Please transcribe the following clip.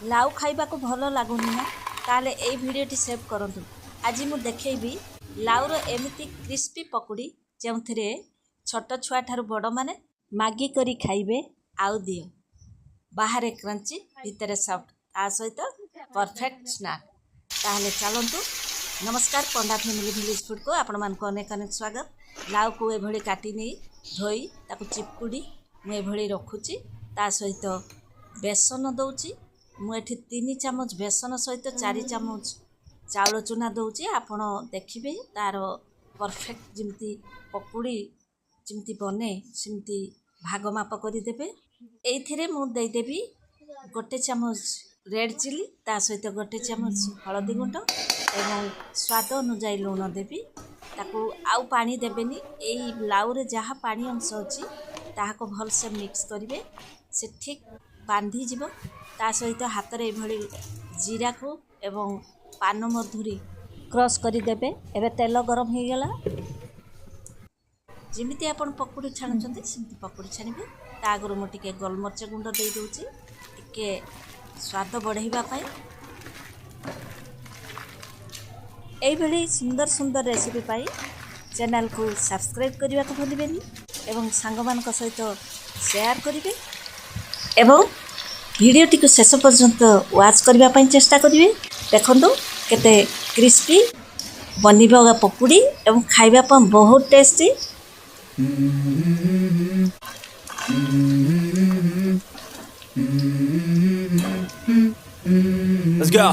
लाउ खाइबा को भल लगुनि ना ताले ए भिडियोटी सेव करंतु। आज मु देखैबी लाउर एमिति क्रिस्पी पकुड़ी जेउथिरे छोट छुआ ठारू बड़ माने मागी करी खाइबे आउ दियो बाहर क्रंची भीतर सॉफ्ट आ सहित परफेक्ट स्नैक। ताहले चलंतु। नमस्कार, पंडा फैमिली विलेज फूड को आपण मान को अनेक अनेक स्वागत। लाउ को एभली काटी नहीं धोई ताकू चिपुड़ी मु एभली रखुची। ता सहित बेसन दउची मु एठी 3 चामच बेसन सहित 4 चामच चाउल चूना दउची। आपण देखिबे तार परफेक्ट जिमती पकुड़ी जिमती बने सिमती भाग माप करी देबे। एथिरे मु दे देबी 1 चामच रेड चिली, ता सहित 1 चामच हळदी गुंड एवं स्वाद अनुसार लूण देबी। ताकू आउ पानी देबेनी। एई लाउ रे जहा पानी अंश अछि ताहाको भल से मिक्स करिवे, से ठीक बांधी जीवो। ता सहित हाथ रे एभली जीरा को एवं पान मधुरी क्रश करी देबे। एबे तेल गरम हो गला, जिमिति आपण पकुड़ी छाणुचंती सिमति पकुड़ी छानिबे। ता आगरो मो टिके गोलमरच गुंड दे दोची टिके स्वाद बढ़ाइबा पाई। एई भली सुंदर सुंदर रेसिपी पाई चैनल को सब्सक्राइब करने को भूलिबेनी एवं सांगमान को सहित शेयर करिवे एवं वीडियोटी को शेष पर्यंत वाच करबा पई चेष्टा करिवे। देखंतु केते क्रिस्पी बनिबा पकुड़ी एवं खाइबा पई बहुत टेस्टी। Let's go.